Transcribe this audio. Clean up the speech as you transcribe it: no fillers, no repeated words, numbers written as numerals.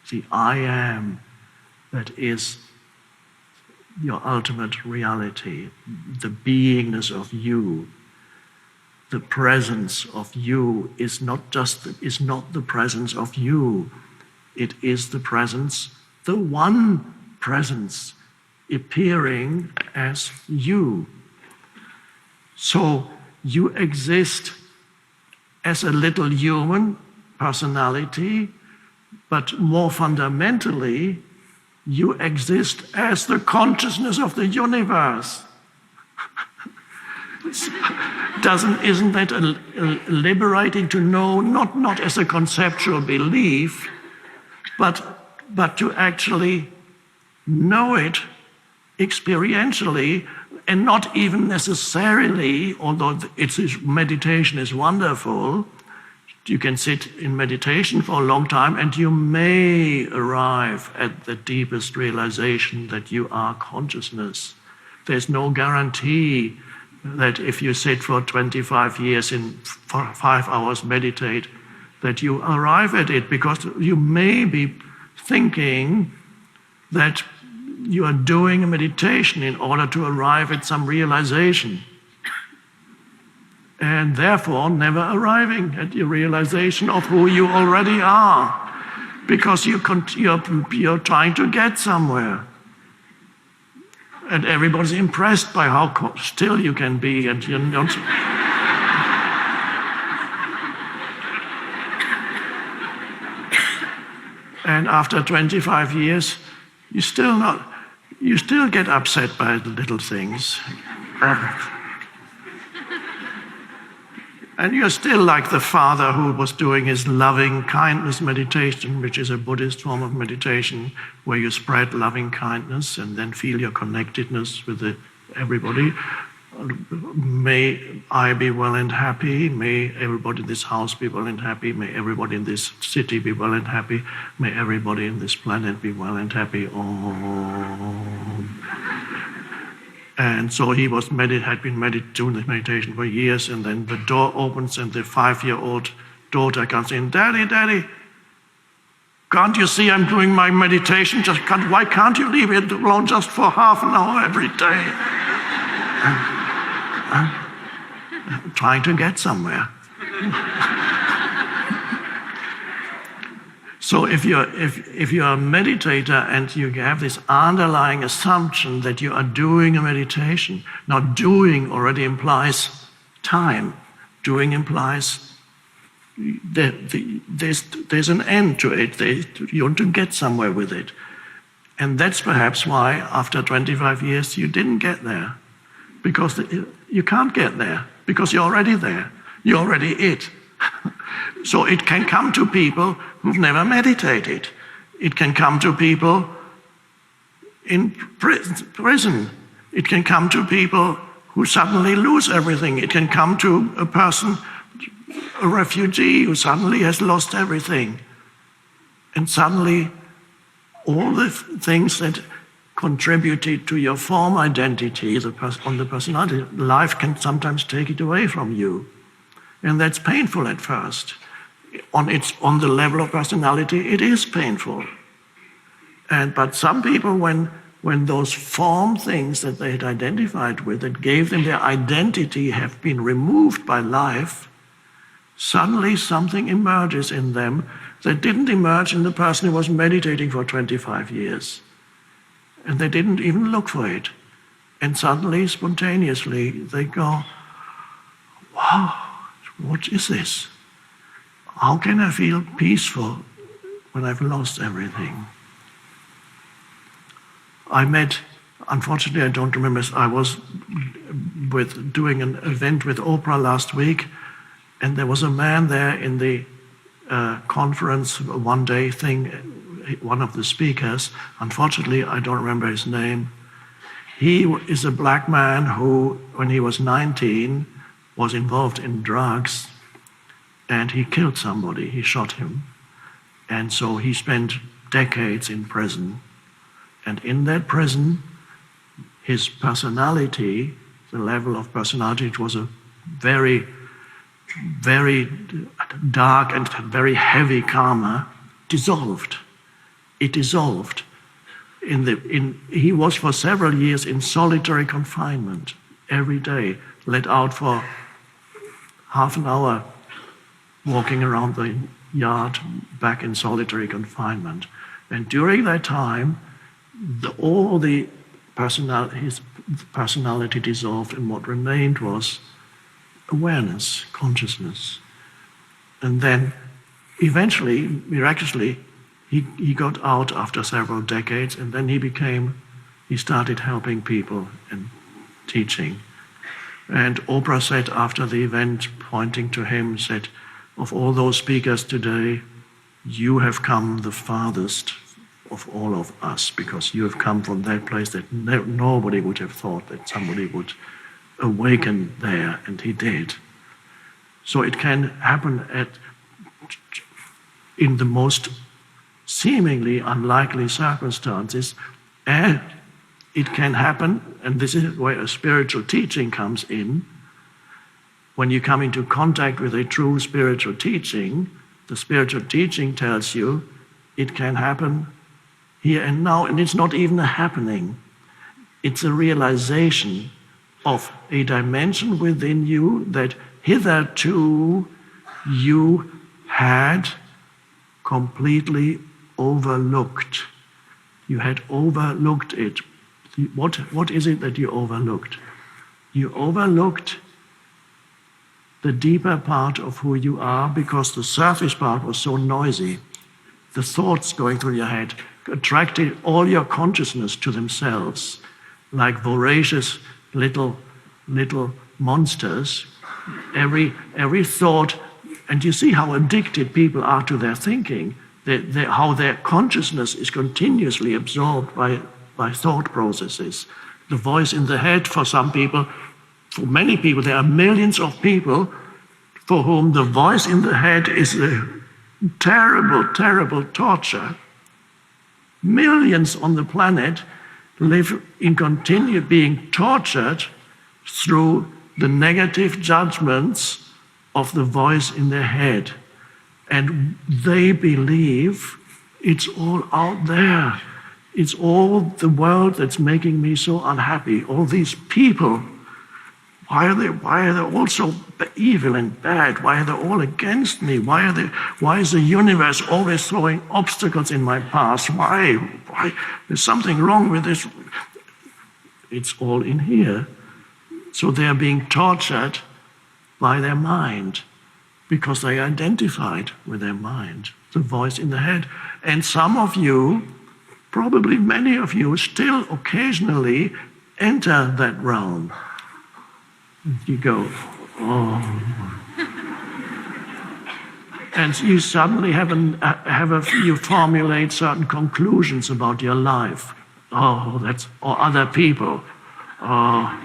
the I am that is your ultimate reality, the beingness of you, the presence of you is not the presence of you, it is the presence, the one presence appearing as you. So you exist as a little human personality, but more fundamentally, you exist as the consciousness of the universe. Isn't that liberating to know, not as a conceptual belief, but to actually know it experientially, and not even necessarily, although meditation is wonderful, you can sit in meditation for a long time and you may arrive at the deepest realization that you are consciousness. There's no guarantee that if you sit for 25 years for 5 hours meditate, that you arrive at it, because you may be thinking that you are doing a meditation in order to arrive at some realization, and therefore never arriving at your realization of who you already are, because you're trying to get somewhere. And everybody's impressed by how still you can be, and you're not. And after 25 years, you still get upset by the little things. And you're still like the father who was doing his loving kindness meditation, which is a Buddhist form of meditation, where you spread loving kindness and then feel your connectedness with everybody. May I be well and happy. May everybody in this house be well and happy. May everybody in this city be well and happy. May everybody in this planet be well and happy. Om. And so he had been doing the meditation for years, and then the door opens and the 5-year-old daughter comes in. Daddy, Daddy, can't you see I'm doing my meditation? Why can't you leave it alone just for half an hour every day? Trying to get somewhere. So if you're a meditator and you have this underlying assumption that you are doing a meditation, now doing already implies time. Doing implies there's an end to it. You want to get somewhere with it. And that's perhaps why after 25 years you didn't get there. Because you can't get there, because you're already there. You're already it. So it can come to people who've never meditated. It can come to people in prison. It can come to people who suddenly lose everything. It can come to a person, a refugee, who suddenly has lost everything. And suddenly all the things that contributed to your form identity, on the personality, life can sometimes take it away from you. And that's painful at first. On the level of personality, it is painful. But some people, when those form things that they had identified with, that gave them their identity, have been removed by life, suddenly something emerges in them that didn't emerge in the person who was meditating for 25 years. And they didn't even look for it. And suddenly, spontaneously, they go, wow, what is this? How can I feel peaceful when I've lost everything? I met, unfortunately I don't remember, I was doing an event with Oprah last week, and there was a man there in the conference, one-day thing, one of the speakers. Unfortunately, I don't remember his name. He is a black man who, when he was 19, was involved in drugs, and he killed somebody, he shot him. And so he spent decades in prison. And in that prison, his personality, the level of personality, it was a very, very dark and very heavy karma, dissolved. it dissolved. He was for several years in solitary confinement every day, let out for half an hour, walking around the yard back in solitary confinement. And during that time, his personality dissolved, and what remained was awareness, consciousness. And then eventually, miraculously, he got out after several decades, and then he started helping people and teaching. And Oprah said after the event, pointing to him, said, of all those speakers today, you have come the farthest of all of us, because you have come from that place that nobody would have thought that somebody would awaken there, and he did. So it can happen in the most seemingly unlikely circumstances, and it can happen, and this is where a spiritual teaching comes in. When you come into contact with a true spiritual teaching, the spiritual teaching tells you it can happen here and now, and it's not even a happening. It's a realization of a dimension within you that hitherto you had completely overlooked. You had overlooked it. What is it that you overlooked? You overlooked the deeper part of who you are, because the surface part was so noisy. The thoughts going through your head attracted all your consciousness to themselves, like voracious little monsters. Every thought, and you see how addicted people are to their thinking, how their consciousness is continuously absorbed by thought processes. The voice in the head, for some people, for many people, there are millions of people for whom the voice in the head is a terrible, terrible torture. Millions on the planet live in continued being tortured through the negative judgments of the voice in their head. And they believe it's all out there. It's all the world that's making me so unhappy. All these people, why are they all so evil and bad? Why are they all against me? Why is the universe always throwing obstacles in my path? Why? There's something wrong with this. It's all in here. So they're being tortured by their mind, because they identified with their mind, the voice in the head. And some of you, probably many of you, still occasionally enter that realm. You go, oh. And you suddenly you formulate certain conclusions about your life. Oh, or other people. Oh,